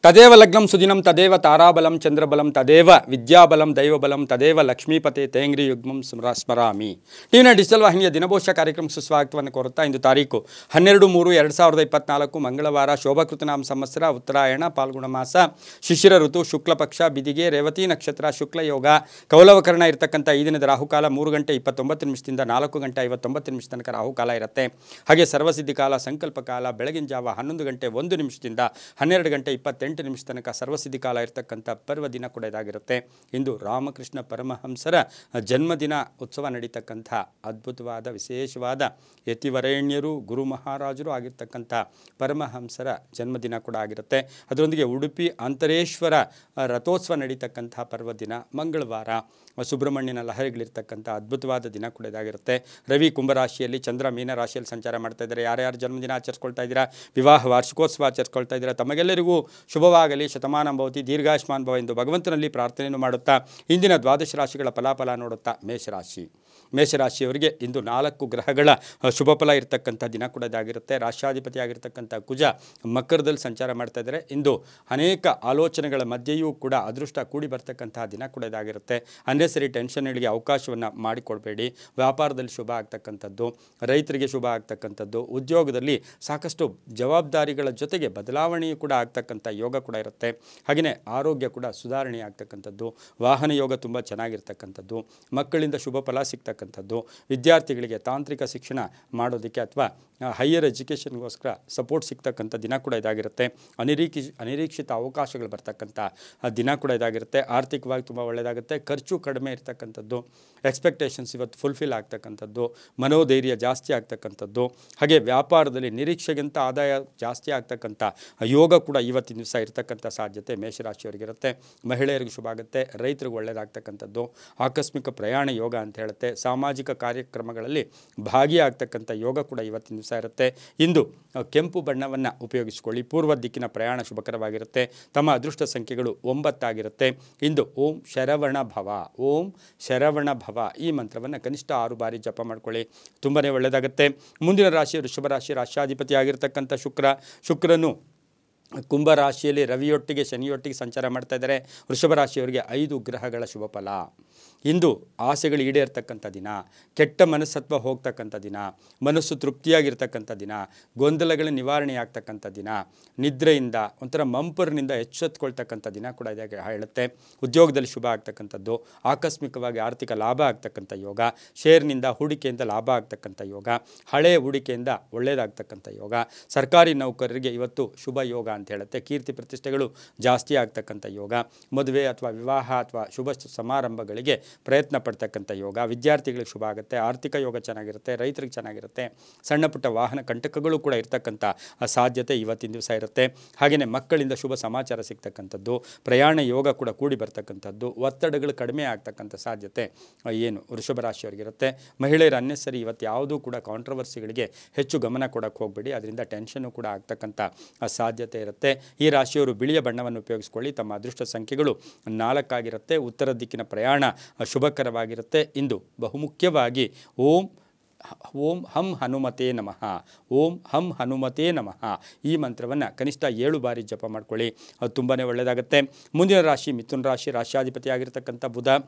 ತದೇವ ಲಗ್ನಂ ಸುದಿನಂ ತದೇವ ತಾರಾಬಲಂ ಚಂದ್ರಬಲಂ ತದೇವ ವಿದ್ಯಾಬಲಂ ದೈವಬಲಂ ತದೇವ ಲಕ್ಷ್ಮೀಪತೆ ತೇಂಗ್ರಿ ಯುಗ್ಮಂ ಸ್ಮರಾಮಿ. ಟಿವಿನ ಡಿಜಿಟಲ್ ವಾಹಿನಿಯ ದಿನಭೋಷ ಕಾರ್ಯಕ್ರಮ ಸುಸ್ವಾಗತವನ್ನು ಕೋರುತ್ತಾ ಇಂದು ತಾರೀಕು 12-3-2024 ಮಂಗಳವಾರ ಶೋಭಕೃತನಾಮ ಸಂವತ್ಸರ ಉತ್ತರಾಯಣ ಪಾಲ್ಗುಣ ಮಾಸ ಶಿಶಿರ ಋತು ಶುಕ್ಲ ಪಕ್ಷ ಬಿದಿಗೆ ರೇವತಿ ನಕ್ಷತ್ರ ಶುಕ್ಲ ಯೋಗ ಕೌಲವಕರಣ ಇರತಕ್ಕಂಥ ಈ ದಿನದ ರಾಹುಕಾಲ 3:29 4:59 ತನಕ ರಾಹುಕಾಲ ಇರುತ್ತೆ. ಹಾಗೆ ಸರ್ವಸಿದ್ಧಿ ಕಾಲ ಸಂಕಲ್ಪ ಕಾಲ ಬೆಳಗಿನ ಜಾವ 11:01 12:28 ತನಕ ಸರ್ವಸಿದ್ಧಿ ಕಾಲ ಇರತಕ್ಕಂಥ ಪರ್ವ ದಿನ ಕೂಡ ಇದಾಗಿರುತ್ತೆ. ಇಂದು ರಾಮಕೃಷ್ಣ ಪರಮಹಂಸರ ಜನ್ಮದಿನ ಉತ್ಸವ ನಡೀತಕ್ಕಂಥ ಅದ್ಭುತವಾದ ವಿಶೇಷವಾದ ಯತಿವರೇಣ್ಯರು ಗುರು ಮಹಾರಾಜರು ಆಗಿರ್ತಕ್ಕಂಥ ಪರಮಹಂಸರ ಜನ್ಮದಿನ ಕೂಡ ಆಗಿರುತ್ತೆ. ಅದರೊಂದಿಗೆ ಉಡುಪಿ ಅಂತರೇಶ್ವರ ರಥೋತ್ಸವ ನಡೀತಕ್ಕಂಥ ಪರ್ವ ದಿನ ಮಂಗಳವಾರ ಸುಬ್ರಹ್ಮಣ್ಯನ ಲಹರಿಗಳಿರ್ತಕ್ಕಂಥ ಅದ್ಭುತವಾದ ದಿನ ಕೂಡ ಇದಾಗಿರುತ್ತೆ. ರವಿ ಕುಂಭರಾಶಿಯಲ್ಲಿ ಚಂದ್ರ ಮೀನ ರಾಶಿಯಲ್ಲಿ ಸಂಚಾರ ಮಾಡ್ತಾ ಇದ್ದಾರೆ. ಯಾರ್ಯಾರು ಜನ್ಮದಿನ ಆಚರಿಸ್ಕೊಳ್ತಾ ಇದ್ದೀರಾ, ವಿವಾಹ ವಾರ್ಷಿಕೋತ್ಸವ ಆಚರಿಸ್ಕೊಳ್ತಾ ಇದ್ದೀರಾ, ತಮಗೆಲ್ಲರಿಗೂ ಶುಭವಾಗಲಿ, ಶತಮಾನ ಭವತಿ, ದೀರ್ಘಾಯುಷ್ಮಾನ್ ಭವ ಎಂದು ಭಗವಂತನಲ್ಲಿ ಪ್ರಾರ್ಥನೆಯನ್ನು ಮಾಡುತ್ತಾ ಇಂದಿನ ದ್ವಾದಶ ರಾಶಿಗಳ ಫಲಾಫಲ ನೋಡುತ್ತಾ ಮೇಷರಾಶಿಯವರಿಗೆ ಇಂದು 4 ಗ್ರಹಗಳ ಶುಭ ಫಲ ಇರತಕ್ಕಂಥ ದಿನ ಕೂಡ ಇದಾಗಿರುತ್ತೆ. ರಾಷ್ಟ್ರಾಧಿಪತಿ ಆಗಿರ್ತಕ್ಕಂಥ ಕುಜ ಮಕರದಲ್ಲಿ ಸಂಚಾರ ಮಾಡ್ತಾ ಇದ್ದಾರೆ. ಇಂದು ಅನೇಕ ಆಲೋಚನೆಗಳ ಮಧ್ಯೆಯೂ ಕೂಡ ಅದೃಷ್ಟ ಕೂಡಿ ಬರ್ತಕ್ಕಂತಹ ದಿನ ಕೂಡ ಇದಾಗಿರುತ್ತೆ. ಅನ್ನೆಸರಿ ಟೆನ್ಷನ್ಗಳಿಗೆ ಅವಕಾಶವನ್ನು ಮಾಡಿಕೊಡಬೇಡಿ. ವ್ಯಾಪಾರದಲ್ಲಿ ಶುಭ ಆಗ್ತಕ್ಕಂಥದ್ದು, ರೈತರಿಗೆ ಶುಭ ಆಗ್ತಕ್ಕಂಥದ್ದು, ಉದ್ಯೋಗದಲ್ಲಿ ಸಾಕಷ್ಟು ಜವಾಬ್ದಾರಿಗಳ ಜೊತೆಗೆ ಬದಲಾವಣೆಯೂ ಕೂಡ ಆಗ್ತಕ್ಕಂಥ ಯೋಗ ಕೂಡ ಇರುತ್ತೆ. ಹಾಗೆಯೇ ಆರೋಗ್ಯ ಕೂಡ ಸುಧಾರಣೆ ಆಗ್ತಕ್ಕಂಥದ್ದು, ವಾಹನ ಯೋಗ ತುಂಬ ಚೆನ್ನಾಗಿರ್ತಕ್ಕಂಥದ್ದು, ಮಕ್ಕಳಿಂದ ಶುಭ ಫಲ ಸಿಗ್ತಕ್ಕಂಥದ್ದು, ವಿದ್ಯಾರ್ಥಿಗಳಿಗೆ ತಾಂತ್ರಿಕ ಶಿಕ್ಷಣ ಮಾಡೋದಕ್ಕೆ ಅಥವಾ ಹೈಯರ್ ಎಜುಕೇಷನ್ಗೋಸ್ಕರ ಸಪೋರ್ಟ್ ಸಿಗ್ತಕ್ಕಂಥ ದಿನ ಕೂಡ ಇದಾಗಿರುತ್ತೆ. ಅನಿರೀಕ್ಷಿತ ಅವಕಾಶಗಳು ಬರ್ತಕ್ಕಂಥ ದಿನ ಕೂಡ ಇದಾಗಿರುತ್ತೆ. ಆರ್ಥಿಕವಾಗಿ ತುಂಬ ಒಳ್ಳೆಯದಾಗುತ್ತೆ. ಖರ್ಚು ಕಡಿಮೆ ಇರ್ತಕ್ಕಂಥದ್ದು, ಎಕ್ಸ್ಪೆಕ್ಟೇಷನ್ಸ್ ಇವತ್ತು ಫುಲ್ಫಿಲ್ ಆಗ್ತಕ್ಕಂಥದ್ದು, ಮನೋಧೈರ್ಯ ಜಾಸ್ತಿ ಆಗ್ತಕ್ಕಂಥದ್ದು, ಹಾಗೆ ವ್ಯಾಪಾರದಲ್ಲಿ ನಿರೀಕ್ಷೆಗಿಂತ ಆದಾಯ ಜಾಸ್ತಿ ಆಗ್ತಕ್ಕಂಥ ಯೋಗ ಕೂಡ ಇವತ್ತಿನ ದಿವಸ ಇರತಕ್ಕಂಥ ಸಾಧ್ಯತೆ ಮೇಷರಾಶಿಯವರಿಗಿರುತ್ತೆ. ಮಹಿಳೆಯರಿಗೆ ಶುಭ ಆಗುತ್ತೆ. ರೈತರಿಗೆ ಒಳ್ಳೆಯದಾಗ್ತಕ್ಕಂಥದ್ದು, ಆಕಸ್ಮಿಕ ಪ್ರಯಾಣ ಯೋಗ ಅಂತ ಹೇಳುತ್ತೆ. ಸಾಮಾಜಿಕ ಕಾರ್ಯಕ್ರಮಗಳಲ್ಲಿ ಭಾಗಿಯಾಗ್ತಕ್ಕಂಥ ಯೋಗ ಕೂಡ ಇವತ್ತಿನ ದಿವಸ ಇರುತ್ತೆ. ಇಂದು ಕೆಂಪು ಬಣ್ಣವನ್ನು ಉಪಯೋಗಿಸಿಕೊಳ್ಳಿ. ಪೂರ್ವ ದಿಕ್ಕಿನ ಪ್ರಯಾಣ ಶುಭಕರವಾಗಿರುತ್ತೆ. ತಮ್ಮ ಅದೃಷ್ಟ ಸಂಖ್ಯೆಗಳು 9 ಆಗಿರುತ್ತೆ. ಇಂದು ಓಂ ಶರವಣ ಭವ ಈ ಮಂತ್ರವನ್ನು ಕನಿಷ್ಠ 6 ಬಾರಿ ಜಪ ಮಾಡ್ಕೊಳ್ಳಿ, ತುಂಬಾ ಒಳ್ಳೆಯದಾಗುತ್ತೆ. ಮುಂದಿನ ರಾಶಿ ವೃಷಭ ರಾಶಿ. ರಾಷ್ಟ್ರಾಧಿಪತಿ ಆಗಿರ್ತಕ್ಕಂಥ ಶುಕ್ರನು ಕುಂಭರಾಶಿಯಲ್ಲಿ ರವಿಯೊಟ್ಟಿಗೆ ಶನಿಯೊಟ್ಟಿಗೆ ಸಂಚಾರ ಮಾಡ್ತಾ ಇದ್ದಾರೆ. ವೃಷಭ ರಾಶಿಯವರಿಗೆ 5 ಗ್ರಹಗಳ ಶುಭ ಫಲ. ಇಂದು ಆಸೆಗಳು ಈಡೇರ್ತಕ್ಕಂಥ ದಿನ, ಕೆಟ್ಟ ಮನಸ್ಸತ್ವ ಹೋಗ್ತಕ್ಕಂಥ ದಿನ, ಮನಸ್ಸು ತೃಪ್ತಿಯಾಗಿರ್ತಕ್ಕಂಥ ದಿನ, ಗೊಂದಲಗಳ ನಿವಾರಣೆ ಆಗ್ತಕ್ಕಂಥ ದಿನ, ನಿದ್ರೆಯಿಂದ ಒಂಥರ ಮಂಪರ್ನಿಂದ ಎಚ್ಚೆತ್ಕೊಳ್ತಕ್ಕಂಥ ದಿನ ಕೂಡ ಇದಾಗಿ ಹೇಳುತ್ತೆ. ಉದ್ಯೋಗದಲ್ಲಿ ಶುಭ ಆಗ್ತಕ್ಕಂಥದ್ದು, ಆಕಸ್ಮಿಕವಾಗಿ ಆರ್ಥಿಕ ಲಾಭ ಆಗ್ತಕ್ಕಂಥ ಯೋಗ, ಶೇರ್ನಿಂದ ಹೂಡಿಕೆಯಿಂದ ಲಾಭ ಆಗ್ತಕ್ಕಂಥ ಯೋಗ, ಹಳೆಯ ಹೂಡಿಕೆಯಿಂದ ಒಳ್ಳೆಯದಾಗ್ತಕ್ಕಂಥ ಯೋಗ, ಸರ್ಕಾರಿ ನೌಕರರಿಗೆ ಇವತ್ತು ಶುಭ ಯೋಗ ಅಂತ ಹೇಳುತ್ತೆ. ಕೀರ್ತಿ ಪ್ರತಿಷ್ಠೆಗಳು ಜಾಸ್ತಿ ಆಗ್ತಕ್ಕಂಥ ಯೋಗ, ಮದುವೆ ಅಥವಾ ವಿವಾಹ ಅಥವಾ ಶುಭ ಸಮಾರಂಭಗಳಿಗೆ ಪ್ರಯತ್ನ ಪಡ್ತಕ್ಕಂಥ ಯೋಗ, ವಿದ್ಯಾರ್ಥಿಗಳಿಗೆ ಶುಭ ಆಗುತ್ತೆ. ಆರ್ಥಿಕ ಯೋಗ ಚೆನ್ನಾಗಿರುತ್ತೆ. ರೈತರಿಗೆ ಚೆನ್ನಾಗಿರುತ್ತೆ. ಸಣ್ಣ ಪುಟ್ಟ ವಾಹನ ಕಂಟಕಗಳು ಕೂಡ ಇರ್ತಕ್ಕಂಥ ಸಾಧ್ಯತೆ ಇವತ್ತಿನ ದಿವಸ ಇರುತ್ತೆ. ಹಾಗೆಯೇ ಮಕ್ಕಳಿಂದ ಶುಭ ಸಮಾಚಾರ ಸಿಗ್ತಕ್ಕಂಥದ್ದು, ಪ್ರಯಾಣ ಯೋಗ ಕೂಡ ಕೂಡಿ ಬರ್ತಕ್ಕಂಥದ್ದು, ಒತ್ತಡಗಳು ಕಡಿಮೆ ಆಗ್ತಕ್ಕಂಥ ಸಾಧ್ಯತೆ ಏನು ವೃಷಭ ರಾಶಿಯವರಿಗಿರುತ್ತೆ. ಮಹಿಳೆಯರ ಅನ್ನೆಸರಿ ಇವತ್ತು ಯಾವುದೂ ಕೂಡ ಕಾಂಟ್ರವರ್ಸಿಗಳಿಗೆ ಹೆಚ್ಚು ಗಮನ ಕೊಡೋಕ್ಕೆ ಹೋಗಬೇಡಿ. ಅದರಿಂದ ಟೆನ್ಷನ್ನು ಕೂಡ ಆಗ್ತಕ್ಕಂಥ ಸಾಧ್ಯತೆ ಇರುತ್ತೆ. ಈ ರಾಶಿಯವರು ಬಿಳಿಯ ಬಣ್ಣವನ್ನು ಉಪಯೋಗಿಸ್ಕೊಳ್ಳಿ. ತಮ್ಮ ಅದೃಷ್ಟ ಸಂಖ್ಯೆಗಳು 4 ಆಗಿರುತ್ತೆ. ಉತ್ತರ ದಿಕ್ಕಿನ ಪ್ರಯಾಣ ಶುಭಕರವಾಗಿರುತ್ತೆ. ಇಂದು ಬಹುಮುಖ್ಯವಾಗಿ ಓಂ ಹಂ ಹನುಮತೇ ನಮಃ, ಓಂ ಹಂ ಹನುಮತೇ ನಮಃ ಈ ಮಂತ್ರವನ್ನು ಕನಿಷ್ಠ 7 ಬಾರಿ ಜಪ ಮಾಡ್ಕೊಳ್ಳಿ, ಅದು ತುಂಬಾ ಒಳ್ಳೆಯದಾಗುತ್ತೆ. ಮುಂದಿನ ರಾಶಿ ಮಿಥುನ ರಾಶಿ. ರಾಷ್ಟ್ರಾಧಿಪತಿ ಆಗಿರ್ತಕ್ಕಂಥ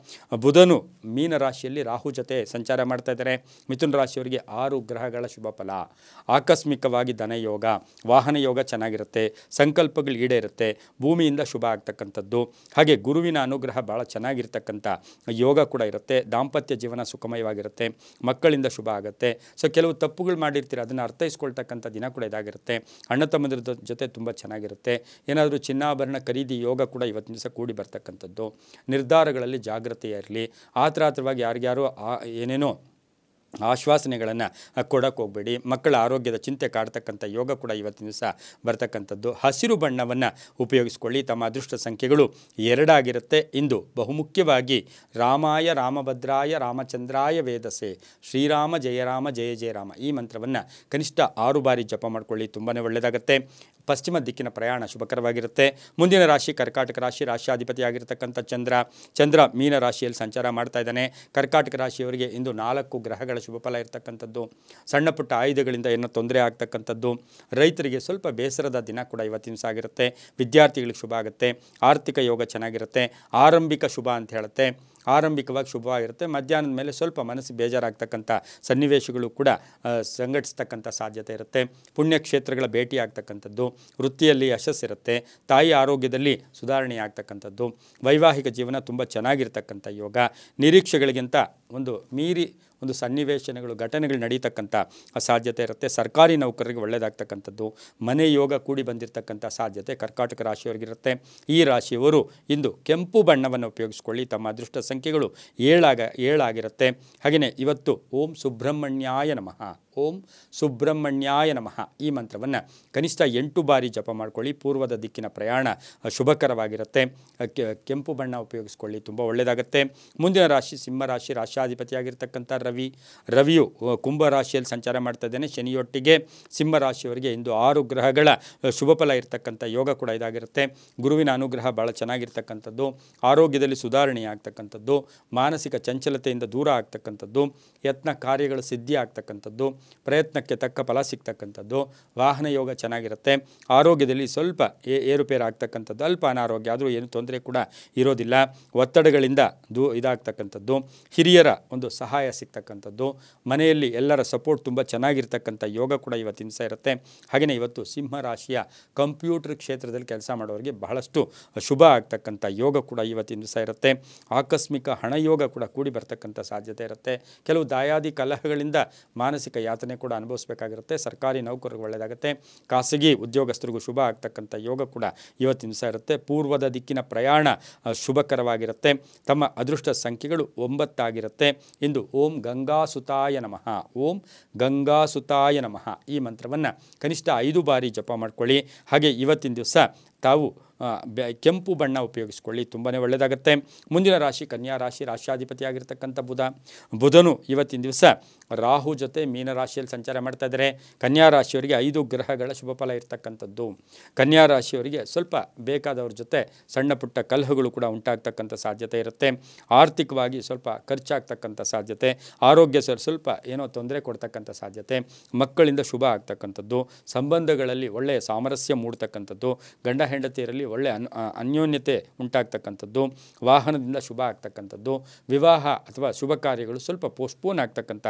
ಬುಧನು ಮೀನ ರಾಶಿಯಲ್ಲಿ ರಾಹು ಜೊತೆ ಸಂಚಾರ ಮಾಡ್ತಾ ಇದ್ದಾರೆ. ಮಿಥುನ ರಾಶಿಯವರಿಗೆ 6 ಗ್ರಹಗಳ ಶುಭ ಫಲ. ಆಕಸ್ಮಿಕವಾಗಿ ಧನಯೋಗ, ವಾಹನ ಯೋಗ ಚೆನ್ನಾಗಿರುತ್ತೆ. ಸಂಕಲ್ಪಗಳು ಈಡೇರುತ್ತೆ. ಭೂಮಿಯಿಂದ ಶುಭ ಆಗ್ತಕ್ಕಂಥದ್ದು, ಹಾಗೆ ಗುರುವಿನ ಅನುಗ್ರಹ ಭಾಳ ಚೆನ್ನಾಗಿರ್ತಕ್ಕಂಥ ಯೋಗ ಕೂಡ ಇರುತ್ತೆ. ದಾಂಪತ್ಯ ಜೀವನ ಸುಖಮಯವಾಗಿರುತ್ತೆ. ಮಕ್ಕಳಿಂದ ಶುಭ ಆಗುತ್ತೆ. ಸೊ ಕೆಲವು ತಪ್ಪುಗಳು ಮಾಡಿರ್ತೀರ, ಅದನ್ನು ಅರ್ಥೈಸ್ಕೊಳ್ತಕ್ಕಂಥ ದಿನ ಕೂಡ ಇದಾಗಿರುತ್ತೆ. ಅಣ್ಣ ತಮ್ಮಂದಿರ ಜೊತೆ ತುಂಬ ಚೆನ್ನಾಗಿರುತ್ತೆ. ಏನಾದರೂ ಚಿನ್ನಾಭರಣ ಖರೀದಿ ಯೋಗ ಕೂಡ ಇವತ್ತಿನ ದಿವಸ ಕೂಡಿ ಬರ್ತಕ್ಕಂಥದ್ದು. ನಿರ್ಧಾರಗಳಲ್ಲಿ ಜಾಗ್ರತೆ ಇರಲಿ. ಆತುರಾತುರವಾಗಿ ಯಾರಿಗ್ಯಾರು ಏನೇನೋ ಆಶ್ವಾಸನೆಗಳನ್ನು ಕೊಡೋಕ್ಕೆ ಹೋಗಬೇಡಿ. ಮಕ್ಕಳ ಆರೋಗ್ಯದ ಚಿಂತೆ ಕಾಡ್ತಕ್ಕಂಥ ಯೋಗ ಕೂಡ ಇವತ್ತಿನ ದಿವಸ ಬರ್ತಕ್ಕಂಥದ್ದು. ಹಸಿರು ಬಣ್ಣವನ್ನು ಉಪಯೋಗಿಸ್ಕೊಳ್ಳಿ. ತಮ್ಮ ಅದೃಷ್ಟ ಸಂಖ್ಯೆಗಳು 2 ಆಗಿರುತ್ತೆ. ಇಂದು ಬಹುಮುಖ್ಯವಾಗಿ ರಾಮಾಯ ರಾಮಭದ್ರಾಯ ರಾಮಚಂದ್ರಾಯ ವೇದಸೆ ಶ್ರೀರಾಮ ಜಯ ರಾಮ ಜಯ ಜಯ ರಾಮ ಈ ಮಂತ್ರವನ್ನು ಕನಿಷ್ಠ 6 ಬಾರಿ ಜಪ ಮಾಡ್ಕೊಳ್ಳಿ, ತುಂಬಾ ಒಳ್ಳೆಯದಾಗುತ್ತೆ. ಪಶ್ಚಿಮ ದಿಕ್ಕಿನ ಪ್ರಯಾಣ ಶುಭಕರವಾಗಿರುತ್ತೆ. ಮುಂದಿನ ರಾಶಿ ಕರ್ಕಾಟಕ ರಾಶಿ. ರಾಶ್ಯಾಧಿಪತಿಯಾಗಿರ್ತಕ್ಕಂಥ ಚಂದ್ರ ಮೀನ ರಾಶಿಯಲ್ಲಿ ಸಂಚಾರ ಮಾಡ್ತಾ ಇದ್ದಾನೆ. ಕರ್ಕಾಟಕ ರಾಶಿಯವರಿಗೆ ಇಂದು 4 ಗ್ರಹಗಳ ಶುಭ ಫಲ ಇರತಕ್ಕಂಥದ್ದು. ಸಣ್ಣ ಪುಟ್ಟ ಆಯುಧಗಳಿಂದ ಏನೋ ತೊಂದರೆ ಆಗ್ತಕ್ಕಂಥದ್ದು. ರೈತರಿಗೆ ಸ್ವಲ್ಪ ಬೇಸರದ ದಿನ ಕೂಡ ಇವತ್ತಿನ ದಿವಸ ಆಗಿರುತ್ತೆ. ವಿದ್ಯಾರ್ಥಿಗಳಿಗೆ ಶುಭ ಆಗುತ್ತೆ. ಆರ್ಥಿಕ ಯೋಗ ಚೆನ್ನಾಗಿರುತ್ತೆ. ಆರಂಭಿಕ ಶುಭ ಅಂತ ಹೇಳುತ್ತೆ. ಆರಂಭಿಕವಾಗಿ ಶುಭವಾಗಿರುತ್ತೆ. ಮಧ್ಯಾಹ್ನದ ಮೇಲೆ ಸ್ವಲ್ಪ ಮನಸ್ಸು ಬೇಜಾರಾಗ್ತಕ್ಕಂಥ ಸನ್ನಿವೇಶಗಳು ಕೂಡ ಸಂಘಟಿಸ್ತಕ್ಕಂಥ ಸಾಧ್ಯತೆ ಇರುತ್ತೆ. ಪುಣ್ಯಕ್ಷೇತ್ರಗಳ ಭೇಟಿ ಆಗ್ತಕ್ಕಂಥದ್ದು. ವೃತ್ತಿಯಲ್ಲಿ ಯಶಸ್ಸಿರುತ್ತೆ. ತಾಯಿ ಆರೋಗ್ಯದಲ್ಲಿ ಸುಧಾರಣೆ ಆಗ್ತಕ್ಕಂಥದ್ದು. ವೈವಾಹಿಕ ಜೀವನ ತುಂಬ ಚೆನ್ನಾಗಿರ್ತಕ್ಕಂಥ ಯೋಗ. ನಿರೀಕ್ಷೆಗಳಿಗಿಂತ ಮೀರಿ ಸನ್ನಿವೇಶನಗಳು ಘಟನೆಗಳು ನಡೀತಕ್ಕಂಥ ಸಾಧ್ಯತೆ ಇರುತ್ತೆ. ಸರ್ಕಾರಿ ನೌಕರರಿಗೆ ಒಳ್ಳೆಯದಾಗ್ತಕ್ಕಂಥದ್ದು. ಮನೆ ಯೋಗ ಕೂಡಿ ಬಂದಿರತಕ್ಕಂಥ ಸಾಧ್ಯತೆ ಕರ್ಕಾಟಕ ರಾಶಿಯವರಿಗಿರುತ್ತೆ. ಈ ರಾಶಿಯವರು ಇಂದು ಕೆಂಪು ಬಣ್ಣವನ್ನು ಉಪಯೋಗಿಸ್ಕೊಳ್ಳಿ. ತಮ್ಮ ಅದೃಷ್ಟ ಸಂಖ್ಯೆಗಳು 7 ಆಗಿರುತ್ತೆ. ಹಾಗೆಯೇ ಇವತ್ತು ಓಂ ಸುಬ್ರಹ್ಮಣ್ಯಾಯ ನಮಃ, ಓಂ ಸುಬ್ರಹ್ಮಣ್ಯಾಯ ನಮಃ ಈ ಮಂತ್ರವನ್ನು ಕನಿಷ್ಠ 8 ಬಾರಿ ಜಪ ಮಾಡ್ಕೊಳ್ಳಿ. ಪೂರ್ವದ ದಿಕ್ಕಿನ ಪ್ರಯಾಣ ಶುಭಕರವಾಗಿರುತ್ತೆ. ಕೆಂಪು ಬಣ್ಣ ಉಪಯೋಗಿಸ್ಕೊಳ್ಳಿ, ತುಂಬ ಒಳ್ಳೆಯದಾಗುತ್ತೆ. ಮುಂದಿನ ರಾಶಿ ಸಿಂಹರಾಶಿ. ರಾಶ್ಯಾಧಿಪತಿಯಾಗಿರ್ತಕ್ಕಂಥ ರವಿಯು ಕುಂಭರಾಶಿಯಲ್ಲಿ ಸಂಚಾರ ಮಾಡ್ತಾ ಇದ್ದಾನೆ. ಶನಿಯೊಟ್ಟಿಗೆ ಸಿಂಹರಾಶಿಯವರಿಗೆ ಇಂದು 6 ಗ್ರಹಗಳ ಶುಭ ಫಲ ಇರತಕ್ಕಂಥ ಯೋಗ ಕೂಡ ಇದಾಗಿರುತ್ತೆ. ಗುರುವಿನ ಅನುಗ್ರಹ ಭಾಳ ಚೆನ್ನಾಗಿರ್ತಕ್ಕಂಥದ್ದು. ಆರೋಗ್ಯದಲ್ಲಿ ಸುಧಾರಣೆ ಆಗ್ತಕ್ಕಂಥದ್ದು. ಮಾನಸಿಕ ಚಂಚಲತೆಯಿಂದ ದೂರ ಆಗ್ತಕ್ಕಂಥದ್ದು. ಯತ್ನ ಕಾರ್ಯಗಳು ಸಿದ್ಧಿ ಆಗ್ತಕ್ಕಂಥದ್ದು. ಪ್ರಯತ್ನಕ್ಕೆ ತಕ್ಕ ಫಲ ಸಿಗ್ತಕ್ಕಂಥದ್ದು. ವಾಹನ ಯೋಗ ಚೆನ್ನಾಗಿರುತ್ತೆ. ಆರೋಗ್ಯದಲ್ಲಿ ಸ್ವಲ್ಪ ಏರುಪೇರು ಆಗ್ತಕ್ಕಂಥದ್ದು. ಅಲ್ಪ ಅನಾರೋಗ್ಯ ಆದರೂ ಏನು ತೊಂದರೆ ಕೂಡ ಇರೋದಿಲ್ಲ. ಒತ್ತಡಗಳಿಂದ ಇದಾಗ್ತಕ್ಕಂಥದ್ದು. ಹಿರಿಯರ ಒಂದು ಸಹಾಯ ಸಿಗ್ತಕ್ಕಂಥದ್ದು. ಮನೆಯಲ್ಲಿ ಎಲ್ಲರ ಸಪೋರ್ಟ್ ತುಂಬ ಚೆನ್ನಾಗಿರ್ತಕ್ಕಂಥ ಯೋಗ ಕೂಡ ಇವತ್ತಿನ ದಿವಸ ಇರುತ್ತೆ. ಹಾಗೆಯೇ ಇವತ್ತು ಸಿಂಹರಾಶಿಯ ಕಂಪ್ಯೂಟರ್ ಕ್ಷೇತ್ರದಲ್ಲಿ ಕೆಲಸ ಮಾಡೋರಿಗೆ ಬಹಳಷ್ಟು ಶುಭ ಆಗ್ತಕ್ಕಂಥ ಯೋಗ ಕೂಡ ಇವತ್ತಿನ ದಿವಸ ಇರುತ್ತೆ. ಆಕಸ್ಮಿಕ ಹಣ ಯೋಗ ಕೂಡ ಕೂಡಿ ಬರ್ತಕ್ಕಂಥ ಸಾಧ್ಯತೆ ಇರುತ್ತೆ. ಕೆಲವು ದಾಯಾದಿ ಕಲಹಗಳಿಂದ ಮಾನಸಿಕ ಯಾತನೆ ಕೂಡ ಅನುಭವಿಸಬೇಕಾಗಿರುತ್ತೆ. ಸರ್ಕಾರಿ ನೌಕರರಿಗೆ ಒಳ್ಳೆಯದಾಗುತ್ತೆ. ಖಾಸಗಿ ಉದ್ಯೋಗಸ್ಥರಿಗೂ ಶುಭ ಆಗ್ತಕ್ಕಂಥ ಯೋಗ ಕೂಡ ಇವತ್ತಿನ ದಿವಸ ಇರುತ್ತೆ. ಪೂರ್ವದ ದಿಕ್ಕಿನ ಪ್ರಯಾಣ ಶುಭಕರವಾಗಿರುತ್ತೆ. ತಮ್ಮ ಅದೃಷ್ಟ ಸಂಖ್ಯೆಗಳು 9 ಆಗಿರುತ್ತೆ. ಇಂದು ಓಂ ಗಂಗಾಸುತಾಯ ನಮಃ, ಓಂ ಗಂಗಾಸುತಾಯ ನಮಃ ಈ ಮಂತ್ರವನ್ನು ಕನಿಷ್ಠ 5 ಬಾರಿ ಜಪ ಮಾಡ್ಕೊಳ್ಳಿ. ಹಾಗೆ ಇವತ್ತಿನ ದಿವಸ ತಾವು ಕೆಂಪು ಬಣ್ಣ ಉಪಯೋಗಿಸ್ಕೊಳ್ಳಿ, ತುಂಬಾ ಒಳ್ಳೆಯದಾಗುತ್ತೆ. ಮುಂದಿನ ರಾಶಿ ಕನ್ಯಾ ರಾಶಿ. ರಾಶ್ಯಾಧಿಪತಿಯಾಗಿರ್ತಕ್ಕಂಥ ಬುಧನು ಇವತ್ತಿನ ದಿವಸ ರಾಹು ಜೊತೆ ಮೀನರಾಶಿಯಲ್ಲಿ ಸಂಚಾರ ಮಾಡ್ತಾ ಇದ್ದಾರೆ. ಕನ್ಯಾ ರಾಶಿಯವರಿಗೆ 5 ಗ್ರಹಗಳ ಶುಭ ಫಲ ಇರ್ತಕ್ಕಂಥದ್ದು. ಕನ್ಯಾ ರಾಶಿಯವರಿಗೆ ಸ್ವಲ್ಪ ಬೇಕಾದವ್ರ ಜೊತೆ ಸಣ್ಣ ಪುಟ್ಟ ಕಲಹಗಳು ಕೂಡ ಉಂಟಾಗ್ತಕ್ಕಂಥ ಸಾಧ್ಯತೆ ಇರುತ್ತೆ. ಆರ್ಥಿಕವಾಗಿ ಸ್ವಲ್ಪ ಖರ್ಚಾಗ್ತಕ್ಕಂಥ ಸಾಧ್ಯತೆ. ಆರೋಗ್ಯ ಸ್ವಲ್ಪ ಏನೋ ತೊಂದರೆ ಕೊಡ್ತಕ್ಕಂಥ ಸಾಧ್ಯತೆ. ಮಕ್ಕಳಿಂದ ಶುಭ ಆಗ್ತಕ್ಕಂಥದ್ದು. ಸಂಬಂಧಗಳಲ್ಲಿ ಒಳ್ಳೆಯ ಸಾಮರಸ್ಯ ಮೂಡ್ತಕ್ಕಂಥದ್ದು. ಗಂಡ ಹೆಂಡತಿಯರಲ್ಲಿ ಒಳ್ಳೆಯ ಅನ್ಯೋನ್ಯತೆ ಉಂಟಾಗ್ತಕ್ಕಂಥದ್ದು. ವಾಹನದಿಂದ ಶುಭ ಆಗ್ತಕ್ಕಂಥದ್ದು. ವಿವಾಹ ಅಥವಾ ಶುಭ ಕಾರ್ಯಗಳು ಸ್ವಲ್ಪ ಪೋಸ್ಟ್ಪೋನ್ ಆಗ್ತಕ್ಕಂಥ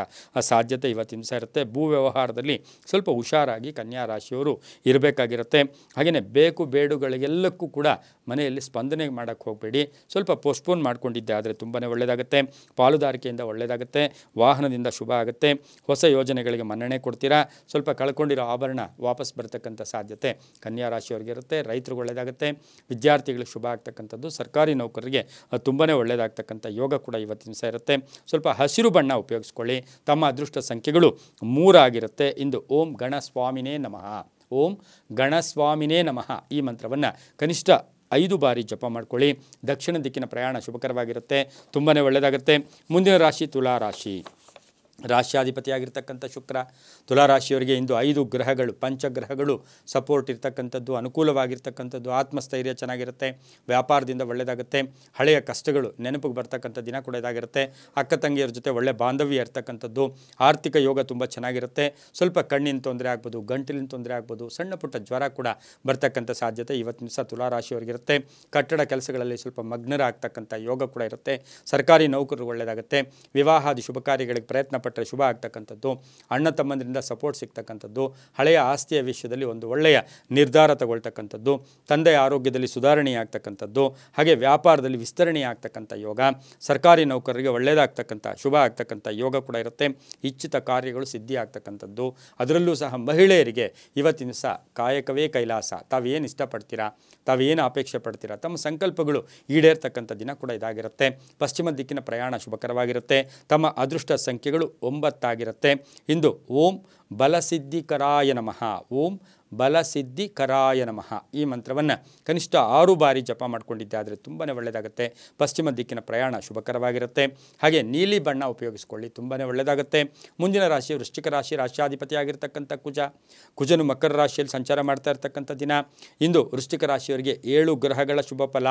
ಸಾಧ್ಯತೆ ಇವತ್ತಿನ ದಿವಸ ಇರುತ್ತೆ. ಭೂ ವ್ಯವಹಾರದಲ್ಲಿ ಸ್ವಲ್ಪ ಹುಷಾರಾಗಿ ಕನ್ಯಾ ರಾಶಿಯವರು ಇರಬೇಕಾಗಿರುತ್ತೆ. ಹಾಗೆಯೇ ಬೇಕು ಬೇಡುಗಳಿಗೆಲ್ಲಕ್ಕೂ ಕೂಡ ಮನೆಯಲ್ಲಿ ಸ್ಪಂದನೆ ಮಾಡೋಕ್ಕೆ ಹೋಗಬೇಡಿ. ಸ್ವಲ್ಪ ಪೋಸ್ಟ್ಪೋನ್ ಮಾಡ್ಕೊಂಡಿದ್ದೆ ಆದರೆ ತುಂಬಾ ಒಳ್ಳೆಯದಾಗುತ್ತೆ. ಪಾಲುದಾರಿಕೆಯಿಂದ ಒಳ್ಳೆಯದಾಗುತ್ತೆ. ವಾಹನದಿಂದ ಶುಭ ಆಗುತ್ತೆ. ಹೊಸ ಯೋಜನೆಗಳಿಗೆ ಮನ್ನಣೆ ಕೊಡ್ತೀರಾ. ಸ್ವಲ್ಪ ಕಳ್ಕೊಂಡಿರೋ ಆಭರಣ ವಾಪಸ್ ಬರ್ತಕ್ಕಂಥ ಸಾಧ್ಯತೆ ಕನ್ಯಾ ರಾಶಿಯವರಿಗೆ ಇರುತ್ತೆ. ರೈತರಿಗೆ ಒಳ್ಳೆಯದಾಗುತ್ತೆ. ವಿದ್ಯಾರ್ಥಿಗಳಿಗೆ ಶುಭ ಆಗ್ತಕ್ಕಂಥದ್ದು. ಸರ್ಕಾರಿ ನೌಕರರಿಗೆ ತುಂಬಾ ಒಳ್ಳೆಯದಾಗ್ತಕ್ಕಂಥ ಯೋಗ ಕೂಡ ಇವತ್ತಿನ ದಿವಸ ಇರುತ್ತೆ. ಸ್ವಲ್ಪ ಹಸಿರು ಬಣ್ಣ ಉಪಯೋಗಿಸ್ಕೊಳ್ಳಿ. ತಮ್ಮ ಅದೃಷ್ಟ ಸಂಖ್ಯೆಗಳು 3 ಆಗಿರುತ್ತೆ. ಇಂದು ಓಂ ಗಣಸ್ವಾಮಿನೇ ನಮಃ, ಓಂ ಗಣಸ್ವಾಮಿನೇ ನಮಃ ಈ ಮಂತ್ರವನ್ನು ಕನಿಷ್ಠ 5 ಬಾರಿ ಜಪ ಮಾಡ್ಕೊಳ್ಳಿ. ದಕ್ಷಿಣ ದಿಕ್ಕಿನ ಪ್ರಯಾಣ ಶುಭಕರವಾಗಿರುತ್ತೆ. ತುಂಬಾ ಒಳ್ಳೆಯದಾಗುತ್ತೆ. ಮುಂದಿನ ರಾಶಿ ತುಲಾರಾಶಿ. ರಾಶ್ಯಾಧಿಪತಿಯಾಗಿರ್ತಕ್ಕಂಥ ಶುಕ್ರ. ತುಲಾರಾಶಿಯವರಿಗೆ ಇಂದು 5 ಗ್ರಹಗಳು ಪಂಚಗ್ರಹಗಳು ಸಪೋರ್ಟ್ ಇರ್ತಕ್ಕಂಥದ್ದು. ಅನುಕೂಲವಾಗಿರ್ತಕ್ಕಂಥದ್ದು. ಆತ್ಮಸ್ಥೈರ್ಯ ಚೆನ್ನಾಗಿರುತ್ತೆ. ವ್ಯಾಪಾರದಿಂದ ಒಳ್ಳೆಯದಾಗುತ್ತೆ. ಹಳೆಯ ಕಷ್ಟಗಳು ನೆನಪಿಗೆ ಬರ್ತಕ್ಕಂಥ ದಿನ ಕೂಡ ಇದಾಗಿರುತ್ತೆ. ಅಕ್ಕ ತಂಗಿಯರ ಜೊತೆ ಒಳ್ಳೆ ಬಾಂಧವ್ಯ ಇರ್ತಕ್ಕಂಥದ್ದು. ಆರ್ಥಿಕ ಯೋಗ ತುಂಬ ಚೆನ್ನಾಗಿರುತ್ತೆ. ಸ್ವಲ್ಪ ಕಣ್ಣಿನ ತೊಂದರೆ ಆಗ್ಬೋದು, ಗಂಟಲಿನ ತೊಂದರೆ ಆಗ್ಬೋದು, ಸಣ್ಣ ಪುಟ್ಟ ಜ್ವರ ಕೂಡ ಬರ್ತಕ್ಕಂಥ ಸಾಧ್ಯತೆ ಇವತ್ತಿನ ದಿವಸ ತುಲಾರಾಶಿಯವರಿಗಿರುತ್ತೆ. ಕಟ್ಟಡ ಕೆಲಸಗಳಲ್ಲಿ ಸ್ವಲ್ಪ ಮಗ್ನರಾಗ್ತಕ್ಕಂಥ ಯೋಗ ಕೂಡ ಇರುತ್ತೆ. ಸರ್ಕಾರಿ ನೌಕರರು ಒಳ್ಳೆಯದಾಗುತ್ತೆ. ವಿವಾಹಾದಿ ಶುಭ ಕಾರ್ಯಗಳಿಗೆ ಪ್ರಯತ್ನ ಪಟ್ಟರೆ ಶುಭ ಆಗ್ತಕ್ಕಂಥದ್ದು. ಅಣ್ಣ ತಮ್ಮಂದರಿಂದ ಸಪೋರ್ಟ್ ಸಿಗ್ತಕ್ಕಂಥದ್ದು. ಹಳೆಯ ಆಸ್ತಿಯ ವಿಷಯದಲ್ಲಿ ಒಂದು ಒಳ್ಳೆಯ ನಿರ್ಧಾರ ತಗೊಳ್ತಕ್ಕಂಥದ್ದು. ತಂದೆಯ ಆರೋಗ್ಯದಲ್ಲಿ ಸುಧಾರಣೆ ಆಗ್ತಕ್ಕಂಥದ್ದು. ಹಾಗೆ ವ್ಯಾಪಾರದಲ್ಲಿ ವಿಸ್ತರಣೆ ಆಗ್ತಕ್ಕಂಥ ಯೋಗ. ಸರ್ಕಾರಿ ನೌಕರರಿಗೆ ಒಳ್ಳೆಯದಾಗ್ತಕ್ಕಂಥ ಶುಭ ಆಗ್ತಕ್ಕಂಥ ಯೋಗ ಕೂಡ ಇರುತ್ತೆ. ಇಚ್ಛಿತ ಕಾರ್ಯಗಳು ಸಿದ್ಧಿ ಆಗ್ತಕ್ಕಂಥದ್ದು. ಅದರಲ್ಲೂ ಸಹ ಮಹಿಳೆಯರಿಗೆ ಇವತ್ತಿನ ದಿವಸ ಕಾಯಕವೇ ಕೈಲಾಸ. ತಾವೇನು ಇಷ್ಟಪಡ್ತೀರಾ, ತಾವೇನು ಅಪೇಕ್ಷೆ ಪಡ್ತೀರಾ, ತಮ್ಮ ಸಂಕಲ್ಪಗಳು ಈಡೇರ್ತಕ್ಕಂಥ ದಿನ ಕೂಡ ಇದಾಗಿರುತ್ತೆ. ಪಶ್ಚಿಮ ದಿಕ್ಕಿನ ಪ್ರಯಾಣ ಶುಭಕರವಾಗಿರುತ್ತೆ. ತಮ್ಮ ಅದೃಷ್ಟ ಸಂಖ್ಯೆಗಳು 9 ಆಗಿರುತ್ತೆ. ಇಂದು ಓಂ ಬಲಸಿದ್ಧಿಕರಾಯ ನಮಃ, ಓಂ ಬಲಸಿದ್ಧಿಕರಾಯ ನಮಃ ಈ ಮಂತ್ರವನ್ನು ಕನಿಷ್ಠ 6 ಬಾರಿ ಜಪ ಮಾಡಿಕೊಂಡಿದ್ದೆ ಆದರೆ ತುಂಬಾ ಒಳ್ಳೆಯದಾಗುತ್ತೆ. ಪಶ್ಚಿಮ ದಿಕ್ಕಿನ ಪ್ರಯಾಣ ಶುಭಕರವಾಗಿರುತ್ತೆ. ಹಾಗೆ ನೀಲಿ ಬಣ್ಣ ಉಪಯೋಗಿಸ್ಕೊಳ್ಳಿ, ತುಂಬಾ ಒಳ್ಳೆಯದಾಗುತ್ತೆ. ಮುಂದಿನ ರಾಶಿ ವೃಶ್ಚಿಕ ರಾಶಿ, ರಾಶ್ಯಾಧಿಪತಿ ಆಗಿರ್ತಕ್ಕಂಥ ಕುಜನು ಮಕರ ರಾಶಿಯಲ್ಲಿ ಸಂಚಾರ ಮಾಡ್ತಾ ಇರ್ತಕ್ಕಂಥ ದಿನ. ಇಂದು ವೃಶ್ಚಿಕ ರಾಶಿಯವರಿಗೆ 7 ಗ್ರಹಗಳ ಶುಭ ಫಲ.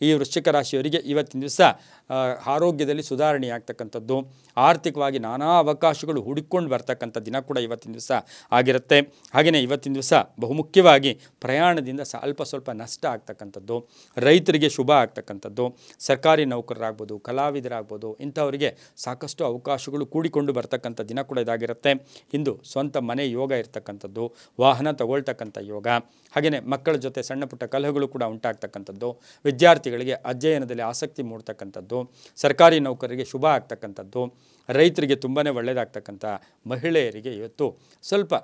ಈ ವೃಶ್ಚಿಕ ರಾಶಿಯವರಿಗೆ ಇವತ್ತಿನ ದಿವಸ ಆರೋಗ್ಯದಲ್ಲಿ ಸುಧಾರಣೆ ಆಗ್ತಕ್ಕಂಥದ್ದು, ಆರ್ಥಿಕವಾಗಿ ನಾನಾ ಅವಕಾಶಗಳು ಹುಡುಕೊಂಡು ಬರ್ತಕ್ಕಂಥ ದಿನ ಕೂಡ ಇವತ್ತಿನ ದಿವಸ ಆಗಿರುತ್ತೆ. ಹಾಗೆಯೇ ಇವತ್ತಿನ ದಿವಸ ಬಹುಮುಖ್ಯವಾಗಿ ಪ್ರಯಾಣದಿಂದ ಸ್ವಲ್ಪ ನಷ್ಟ ಆಗ್ತಕ್ಕಂಥದ್ದು, ರೈತರಿಗೆ ಶುಭ ಆಗ್ತಕ್ಕಂಥದ್ದು, ಸರ್ಕಾರಿ ನೌಕರರಾಗ್ಬೋದು, ಕಲಾವಿದರಾಗ್ಬೋದು, ಇಂಥವರಿಗೆ ಸಾಕಷ್ಟು ಅವಕಾಶಗಳು ಕೂಡಿಕೊಂಡು ಬರ್ತಕ್ಕಂಥ ದಿನ ಕೂಡ ಇದಾಗಿರುತ್ತೆ. ಇಂದು ಸ್ವಂತ ಮನೆ ಯೋಗ ಇರ್ತಕ್ಕಂಥದ್ದು, ವಾಹನ ತಗೊಳ್ತಕ್ಕಂಥ ಯೋಗ, ಹಾಗೆಯೇ ಮಕ್ಕಳ ಜೊತೆ ಸಣ್ಣ ಪುಟ್ಟ ಕಲಹಗಳು ಕೂಡ ಉಂಟಾಗ್ತಕ್ಕಂಥದ್ದು, ವಿದ್ಯಾರ್ಥಿಗಳಿಗೆ ಅಧ್ಯಯನದಲ್ಲಿ ಆಸಕ್ತಿ ಮೂಡ್ತಕ್ಕಂಥದ್ದು, ಸರ್ಕಾರಿ ನೌಕರರಿಗೆ ಶುಭ ಆಗ್ತಕ್ಕಂಥದ್ದು, ರೈತರಿಗೆ ತುಂಬಾ ಒಳ್ಳೆಯದಾಗ್ತಕ್ಕಂಥ, ಮಹಿಳೆಯರಿಗೆ ಇವತ್ತು ಸ್ವಲ್ಪ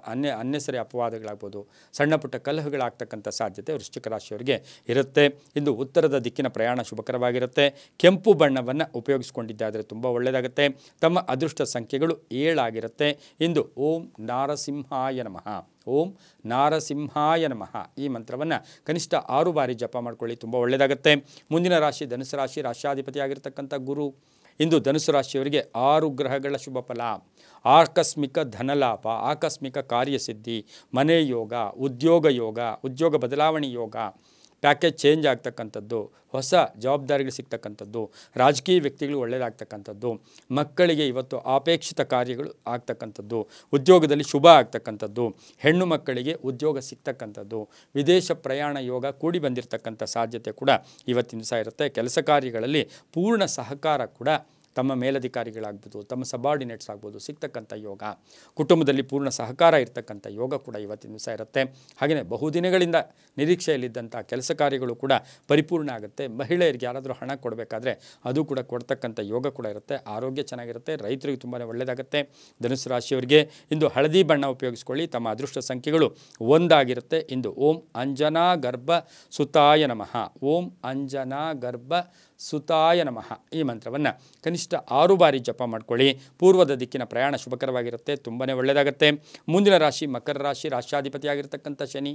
ಅನ್ನೆಸರಿ ಅಪವಾದಗಳಾಗ್ಬೋದು, ಸಣ್ಣ ಪುಟ್ಟ ಕಲಹಗಳಾಗ್ತಕ್ಕಂಥ ಸಾಧ್ಯತೆ ವೃಶ್ಚಿಕ ರಾಶಿಯವರಿಗೆ ಇರುತ್ತೆ. ಇಂದು ಉತ್ತರದ ದಿಕ್ಕಿನ ಪ್ರಯಾಣ ಶುಭಕರವಾಗಿರುತ್ತೆ. ಕೆಂಪು ಬಣ್ಣವನ್ನು ಉಪಯೋಗಿಸ್ಕೊಂಡಿದ್ದಾದರೆ ತುಂಬ ಒಳ್ಳೆಯದಾಗುತ್ತೆ. ತಮ್ಮ ಅದೃಷ್ಟ ಸಂಖ್ಯೆಗಳು 7 ಆಗಿರುತ್ತೆ. ಇಂದು ಓಂ ನಾರಸಿಂಹಾಯ ನಮಃ, ಓಂ ನಾರಸಿಂಹಾಯ ನಮಃ ಈ ಮಂತ್ರವನ್ನು ಕನಿಷ್ಠ 6 ಬಾರಿ ಜಪ ಮಾಡ್ಕೊಳ್ಳಿ, ತುಂಬ ಒಳ್ಳೆಯದಾಗುತ್ತೆ. ಮುಂದಿನ ರಾಶಿ ಧನುಸು ರಾಶಿ, ರಾಶ್ಯಾಧಿಪತಿ ಆಗಿರ್ತಕ್ಕಂಥ ಗುರು. ಇಂದು ಧನುಸು ರಾಶಿಯವರಿಗೆ 6 ಗ್ರಹಗಳ ಶುಭ ಫಲ. ಆಕಸ್ಮಿಕ ಧನಲಾಭ, ಆಕಸ್ಮಿಕ ಕಾರ್ಯಸಿದ್ಧಿ, ಮನೆ ಯೋಗ, ಉದ್ಯೋಗ ಬದಲಾವಣೆ ಯೋಗ, ಪ್ಯಾಕೇಜ್ ಚೇಂಜ್ ಆಗ್ತಕ್ಕಂಥದ್ದು, ಹೊಸ ಜವಾಬ್ದಾರಿಗಳು ಸಿಗ್ತಕ್ಕಂಥದ್ದು, ರಾಜಕೀಯ ವ್ಯಕ್ತಿಗಳು ಒಳ್ಳೆಯದಾಗ್ತಕ್ಕಂಥದ್ದು, ಮಕ್ಕಳಿಗೆ ಇವತ್ತು ಅಪೇಕ್ಷಿತ ಕಾರ್ಯಗಳು ಆಗ್ತಕ್ಕಂಥದ್ದು, ಉದ್ಯೋಗದಲ್ಲಿ ಶುಭ ಆಗ್ತಕ್ಕಂಥದ್ದು, ಹೆಣ್ಣು ಮಕ್ಕಳಿಗೆ ಉದ್ಯೋಗ ಸಿಗ್ತಕ್ಕಂಥದ್ದು, ವಿದೇಶ ಪ್ರಯಾಣ ಯೋಗ ಕೂಡಿ ಬಂದಿರತಕ್ಕಂಥ ಸಾಧ್ಯತೆ ಕೂಡ ಇವತ್ತಿನ ದಿವಸ ಇರುತ್ತೆ. ಕೆಲಸ ಕಾರ್ಯಗಳಲ್ಲಿ ಪೂರ್ಣ ಸಹಕಾರ ಕೂಡ ತಮ್ಮ ಮೇಲಧಿಕಾರಿಗಳಾಗ್ಬೋದು, ತಮ್ಮ ಸಬಾರ್ಡಿನೇಟ್ಸ್ ಆಗ್ಬೋದು ಸಿಗ್ತಕ್ಕಂಥ ಯೋಗ, ಕುಟುಂಬದಲ್ಲಿ ಪೂರ್ಣ ಸಹಕಾರ ಇರ್ತಕ್ಕಂಥ ಯೋಗ ಕೂಡ ಇವತ್ತಿನ ದಿವಸ ಇರುತ್ತೆ. ಹಾಗೆಯೇ ಬಹುದಿನಗಳಿಂದ ನಿರೀಕ್ಷೆಯಲ್ಲಿದ್ದಂಥ ಕೆಲಸ ಕಾರ್ಯಗಳು ಕೂಡ ಪರಿಪೂರ್ಣ ಆಗುತ್ತೆ. ಮಹಿಳೆಯರಿಗೆ ಯಾರಾದರೂ ಹಣ ಕೊಡಬೇಕಾದ್ರೆ ಅದು ಕೂಡ ಕೊಡ್ತಕ್ಕಂಥ ಯೋಗ ಕೂಡ ಇರುತ್ತೆ. ಆರೋಗ್ಯ ಚೆನ್ನಾಗಿರುತ್ತೆ, ರೈತರಿಗೆ ತುಂಬಾ ಒಳ್ಳೆಯದಾಗುತ್ತೆ. ಧನುಸು ರಾಶಿಯವರಿಗೆ ಇಂದು ಹಳದಿ ಬಣ್ಣ ಉಪಯೋಗಿಸ್ಕೊಳ್ಳಿ, ತಮ್ಮ ಅದೃಷ್ಟ ಸಂಖ್ಯೆಗಳು 1 ಆಗಿರುತ್ತೆ. ಇಂದು ಓಂ ಅಂಜನಾ ಗರ್ಭ ಸುತಾಯ ನಮಃ, ಓಂ ಅಂಜನಾ ಗರ್ಭ ಸುತಾಯ ನಮಃ ಈ ಮಂತ್ರವನ್ನು ಕನಿಷ್ಠ 6 ಬಾರಿ ಜಪ ಮಾಡ್ಕೊಳ್ಳಿ. ಪೂರ್ವದ ದಿಕ್ಕಿನ ಪ್ರಯಾಣ ಶುಭಕರವಾಗಿರುತ್ತೆ, ತುಂಬಾ ಒಳ್ಳೆಯದಾಗುತ್ತೆ. ಮುಂದಿನ ರಾಶಿ ಮಕರ ರಾಶಿ, ರಾಶ್ಯಾಧಿಪತಿ ಆಗಿರ್ತಕ್ಕಂಥ ಶನಿ.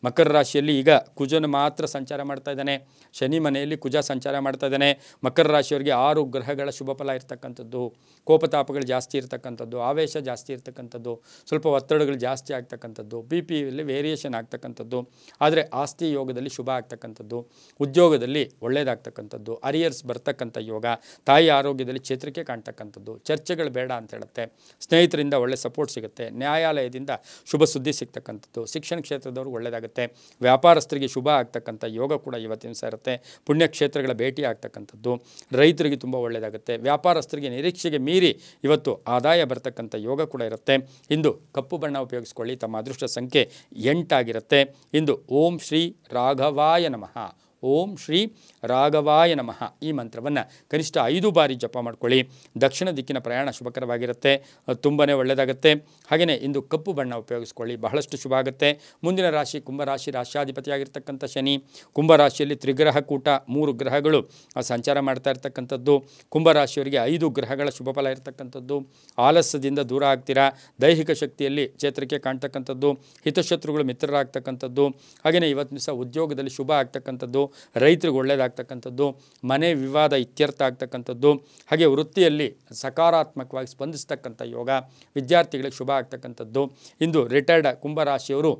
ಮಕರ ರಾಶಿಯಲ್ಲಿ ಈಗ ಕುಜನು ಮಾತ್ರ ಸಂಚಾರ ಮಾಡ್ತಾ ಇದ್ದಾನೆ, ಶನಿ ಮನೆಯಲ್ಲಿ ಕುಜ ಸಂಚಾರ ಮಾಡ್ತಾ ಇದ್ದಾನೆ. ಮಕರ ರಾಶಿಯವರಿಗೆ 6 ಗ್ರಹಗಳ ಶುಭ ಫಲ ಇರ್ತಕ್ಕಂಥದ್ದು, ಕೋಪತಾಪಗಳು ಜಾಸ್ತಿ ಇರ್ತಕ್ಕಂಥದ್ದು, ಆವೇಶ ಜಾಸ್ತಿ ಇರ್ತಕ್ಕಂಥದ್ದು, ಸ್ವಲ್ಪ ಒತ್ತಡಗಳು ಜಾಸ್ತಿ ಆಗ್ತಕ್ಕಂಥದ್ದು, BP ವೇರಿಯೇಷನ್ ಆಗ್ತಕ್ಕಂಥದ್ದು, ಆದರೆ ಆಸ್ತಿ ಯೋಗದಲ್ಲಿ ಶುಭ ಆಗ್ತಕ್ಕಂಥದ್ದು, ಉದ್ಯೋಗದಲ್ಲಿ ಒಳ್ಳೆಯದಾಗ್ತಕ್ಕಂಥದ್ದು, ಅರಿಯರ್ಸ್ ಬರ್ತಕ್ಕಂಥ ಯೋಗ, ತಾಯಿ ಆರೋಗ್ಯದಲ್ಲಿ ಚೇತರಿಕೆ ಕಾಣ್ತಕ್ಕಂಥದ್ದು, ಚರ್ಚೆಗಳು ಬೇಡ ಅಂತ ಹೇಳುತ್ತೆ, ಸ್ನೇಹಿತರಿಂದ ಒಳ್ಳೆ ಸಪೋರ್ಟ್ ಸಿಗುತ್ತೆ, ನ್ಯಾಯಾಲಯದಿಂದ ಶುಭ ಸುದ್ದಿ ಸಿಗ್ತಕ್ಕಂಥದ್ದು, ಶಿಕ್ಷಣ ಕ್ಷೇತ್ರದವ್ರಿಗೆ ಒಳ್ಳೆಯದಾಗುತ್ತೆ, ವ್ಯಾಪಾರಸ್ಥರಿಗೆ ಶುಭ ಆಗ್ತಕ್ಕಂಥ ಯೋಗ ಕೂಡ ಇವತ್ತಿನ ದಿವಸ ಇರುತ್ತೆ. ಪುಣ್ಯಕ್ಷೇತ್ರಗಳ ಭೇಟಿ ಆಗ್ತಕ್ಕಂಥದ್ದು, ರೈತರಿಗೆ ತುಂಬ ಒಳ್ಳೆಯದಾಗುತ್ತೆ, ವ್ಯಾಪಾರಸ್ಥರಿಗೆ ನಿರೀಕ್ಷೆಗೆ ಮೀರಿ ಇವತ್ತು ಆದಾಯ ಬರ್ತಕ್ಕಂಥ ಯೋಗ ಕೂಡ ಇರುತ್ತೆ. ಇಂದು ಕಪ್ಪು ಬಣ್ಣ ಉಪಯೋಗಿಸ್ಕೊಳ್ಳಿ, ತಮ್ಮ ಅದೃಷ್ಟ ಸಂಖ್ಯೆ 8 ಆಗಿರುತ್ತೆ. ಇಂದು ಓಂ ಶ್ರೀ ರಾಘವಾಯ ನಮಃ, ಓಂ ಶ್ರೀ ರಾಘವಾಯ ನಮಃ ಈ ಮಂತ್ರವನ್ನು ಕನಿಷ್ಠ 5 ಬಾರಿ ಜಪ ಮಾಡ್ಕೊಳ್ಳಿ. ದಕ್ಷಿಣ ದಿಕ್ಕಿನ ಪ್ರಯಾಣ ಶುಭಕರವಾಗಿರುತ್ತೆ, ತುಂಬಾ ಒಳ್ಳೆಯದಾಗುತ್ತೆ. ಹಾಗೆಯೇ ಇಂದು ಕಪ್ಪು ಬಣ್ಣ ಉಪಯೋಗಿಸ್ಕೊಳ್ಳಿ, ಬಹಳಷ್ಟು ಶುಭ ಆಗುತ್ತೆ. ಮುಂದಿನ ರಾಶಿ ಕುಂಭರಾಶಿ, ರಾಶ್ಯಾಧಿಪತಿಯಾಗಿರ್ತಕ್ಕಂಥ ಶನಿ. ಕುಂಭರಾಶಿಯಲ್ಲಿ ತ್ರಿಗ್ರಹ ಕೂಟ, 3 ಗ್ರಹಗಳು ಸಂಚಾರ ಮಾಡ್ತಾ ಇರ್ತಕ್ಕಂಥದ್ದು. ಕುಂಭರಾಶಿಯವರಿಗೆ 5 ಗ್ರಹಗಳ ಶುಭ ಫಲ ಇರತಕ್ಕಂಥದ್ದು. ಆಲಸ್ಯದಿಂದ ದೂರ ಆಗ್ತೀರಾ, ದೈಹಿಕ ಶಕ್ತಿಯಲ್ಲಿ ಚೇತರಿಕೆ ಕಾಣ್ತಕ್ಕಂಥದ್ದು, ಹಿತಶತ್ರುಗಳು ಮಿತ್ರರಾಗ್ತಕ್ಕಂಥದ್ದು. ಹಾಗೆಯೇ ಇವತ್ತಿನ ದಿವಸ ಉದ್ಯೋಗದಲ್ಲಿ ಶುಭ ಆಗ್ತಕ್ಕಂಥದ್ದು, ರೈತರಿಗೆ ಒಳ್ಳೆಯದಾಗ್ತಕ್ಕಂಥದ್ದು, ಮನೆ ವಿವಾದ ಇತ್ಯರ್ಥ ಆಗ್ತಕ್ಕಂಥದ್ದು, ಹಾಗೆ ವೃತ್ತಿಯಲ್ಲಿ ಸಕಾರಾತ್ಮಕವಾಗಿ ಸ್ಪಂದಿಸ್ತಕ್ಕಂಥ ಯೋಗ, ವಿದ್ಯಾರ್ಥಿಗಳಿಗೆ ಶುಭ ಆಗ್ತಕ್ಕಂಥದ್ದು. ಇಂದು ರಿಟೈರ್ಡ್ ಕುಂಭರಾಶಿಯವರು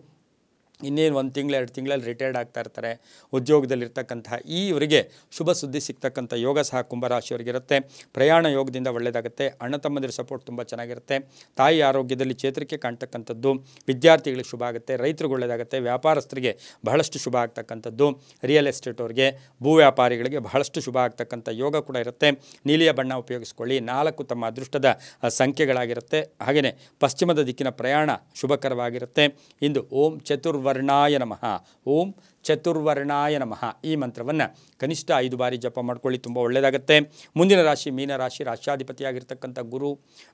ಇನ್ನೇನು 1 ತಿಂಗಳು 2 ತಿಂಗಳಲ್ಲಿ ರಿಟೈರ್ಡ್ ಆಗ್ತಾ ಇರ್ತಾರೆ. ಉದ್ಯೋಗದಲ್ಲಿರ್ತಕ್ಕಂತಹ ಇವರಿಗೆ ಶುಭ ಸುದ್ದಿ ಸಿಗ್ತಕ್ಕಂಥ ಯೋಗ ಸಹ ಕುಂಭರಾಶಿಯವರಿಗಿರುತ್ತೆ. ಪ್ರಯಾಣ ಯೋಗದಿಂದ ಒಳ್ಳೆಯದಾಗುತ್ತೆ, ಅಣ್ಣ ತಮ್ಮಂದಿರ ಸಪೋರ್ಟ್ ತುಂಬ ಚೆನ್ನಾಗಿರುತ್ತೆ, ತಾಯಿ ಆರೋಗ್ಯದಲ್ಲಿ ಚೇತರಿಕೆ ಕಾಣ್ತಕ್ಕಂಥದ್ದು, ವಿದ್ಯಾರ್ಥಿಗಳಿಗೆ ಶುಭ ಆಗುತ್ತೆ, ರೈತರಿಗೆ ಒಳ್ಳೆಯದಾಗುತ್ತೆ, ವ್ಯಾಪಾರಸ್ಥರಿಗೆ ಬಹಳಷ್ಟು ಶುಭ ಆಗ್ತಕ್ಕಂಥದ್ದು, ರಿಯಲ್ ಎಸ್ಟೇಟ್ ಅವರಿಗೆ, ಭೂ ವ್ಯಾಪಾರಿಗಳಿಗೆ ಬಹಳಷ್ಟು ಶುಭ ಆಗ್ತಕ್ಕಂಥ ಯೋಗ ಕೂಡ ಇರುತ್ತೆ. ನೀಲಿಯ ಬಣ್ಣ ಉಪಯೋಗಿಸ್ಕೊಳ್ಳಿ, 4 ತಮ್ಮ ಅದೃಷ್ಟದ ಸಂಖ್ಯೆಗಳಾಗಿರುತ್ತೆ. ಹಾಗೆಯೇ ಪಶ್ಚಿಮದ ದಿಕ್ಕಿನ ಪ್ರಯಾಣ ಶುಭಕರವಾಗಿರುತ್ತೆ. ಇಂದು ಓಂ ಚತುರ್ವರ್ಣಾಯ ನಮಃ, ಓಂ ಚತುರ್ವರ್ಣಾಯ ನಮಃ ಈ ಮಂತ್ರವನ್ನು ಕನಿಷ್ಠ 5 ಬಾರಿ ಜಪ ಮಾಡ್ಕೊಳ್ಳಿ, ತುಂಬ ಒಳ್ಳೆಯದಾಗುತ್ತೆ. ಮುಂದಿನ ರಾಶಿ ಮೀನರಾಶಿ. ರಾಶ್ಯಾಧಿಪತಿಯಾಗಿರ್ತಕ್ಕಂಥ ಗುರು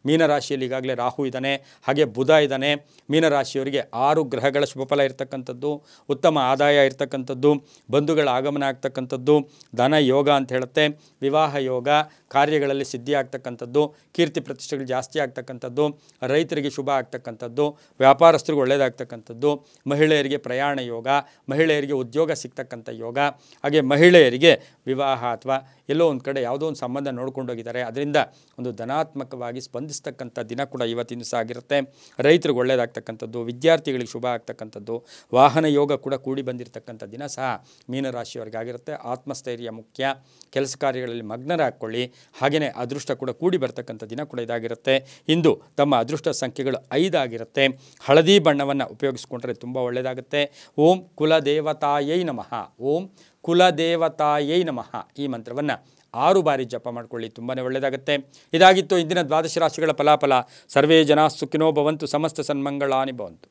ಮೀನರಾಶಿಯಲ್ಲಿ ಈಗಾಗಲೇ ರಾಹು ಇದ್ದಾನೆ, ಹಾಗೆ ಬುಧ ಇದ್ದಾನೆ. ಮೀನರಾಶಿಯವರಿಗೆ 6 ಗ್ರಹಗಳ ಶುಭಫಲ ಇರತಕ್ಕಂಥದ್ದು, ಉತ್ತಮ ಆದಾಯ ಇರತಕ್ಕಂಥದ್ದು, ಬಂಧುಗಳ ಆಗಮನ ಆಗ್ತಕ್ಕಂಥದ್ದು, ಧನ ಯೋಗ ಅಂತ ಹೇಳುತ್ತೆ, ವಿವಾಹ ಯೋಗ, ಕಾರ್ಯಗಳಲ್ಲಿ ಸಿದ್ಧಿ ಆಗ್ತಕ್ಕಂಥದ್ದು, ಕೀರ್ತಿ ಪ್ರತಿಷ್ಠೆಗಳು ಜಾಸ್ತಿ ಆಗ್ತಕ್ಕಂಥದ್ದು, ರೈತರಿಗೆ ಶುಭ ಆಗ್ತಕ್ಕಂಥದ್ದು, ವ್ಯಾಪಾರಸ್ಥರಿಗೆ ಒಳ್ಳೆಯದಾಗ್ತಕ್ಕಂಥದ್ದು, ಮಹಿಳೆಯರಿಗೆ ಪ್ರಯಾಣ ಯೋಗ, ಮಹಿಳೆಯರಿಗೆ ಉದ್ಯೋಗ ಸಿಗ್ತಕ್ಕಂಥ ಯೋಗ, ಹಾಗೆ ಮಹಿಳೆಯರಿಗೆ ವಿವಾಹ ಅಥವಾ ಎಲ್ಲೋ ಒಂದು ಕಡೆ ಯಾವುದೋ ಒಂದು ಸಂಬಂಧ ನೋಡ್ಕೊಂಡೋಗಿದ್ದಾರೆ, ಅದರಿಂದ ಒಂದು ಧನಾತ್ಮಕವಾಗಿ ಸ್ಪಂದಿಸ್ತಕ್ಕಂಥ ದಿನ ಕೂಡ ಇವತ್ತಿನ ದಿವಸ ಆಗಿರುತ್ತೆ. ರೈತರಿಗೆ ಒಳ್ಳೆಯದಾಗ್ತಕ್ಕಂಥದ್ದು, ವಿದ್ಯಾರ್ಥಿಗಳಿಗೆ ಶುಭ ಆಗ್ತಕ್ಕಂಥದ್ದು, ವಾಹನ ಯೋಗ ಕೂಡ ಕೂಡಿ ಬಂದಿರತಕ್ಕಂಥ ದಿನ ಸಹ ಮೀನರಾಶಿಯವರಿಗಾಗಿರುತ್ತೆ. ಆತ್ಮಸ್ಥೈರ್ಯ ಮುಖ್ಯ, ಕೆಲಸ ಕಾರ್ಯಗಳಲ್ಲಿ ಮಗ್ನರಾಗ್ಕೊಳ್ಳಿ. ಹಾಗೆಯೇ ಅದೃಷ್ಟ ಕೂಡ ಕೂಡಿ ಬರ್ತಕ್ಕಂಥ ದಿನ ಕೂಡ ಇದಾಗಿರುತ್ತೆ. ಇಂದು ತಮ್ಮ ಅದೃಷ್ಟ ಸಂಖ್ಯೆಗಳು 5 ಆಗಿರುತ್ತೆ. ಹಳದಿ ಬಣ್ಣವನ್ನು ಉಪಯೋಗಿಸ್ಕೊಂಡ್ರೆ ತುಂಬ ಒಳ್ಳೆಯದಾಗುತ್ತೆ. ಓಂ ಕುಲದೇವತಾಯೈ ನಮಃ, ಓಂ ಕುಲದೇವತಾಯೈ ನಮಃ ಈ ಮಂತ್ರವನ್ನು 6 ಬಾರಿ ಜಪ ಮಾಡ್ಕೊಳ್ಳಿ, ತುಂಬಾ ಒಳ್ಳೆಯದಾಗುತ್ತೆ. ಇದಾಗಿತ್ತು ಇಂದಿನ 12 ರಾಶಿಗಳ ಫಲಾಫಲ. ಸರ್ವೇ ಜನ ಸುಖಿನೋ ಭವಂತು, ಸಮಸ್ತ ಸನ್ಮಂಗಳಾನಿ ಭವಂತು.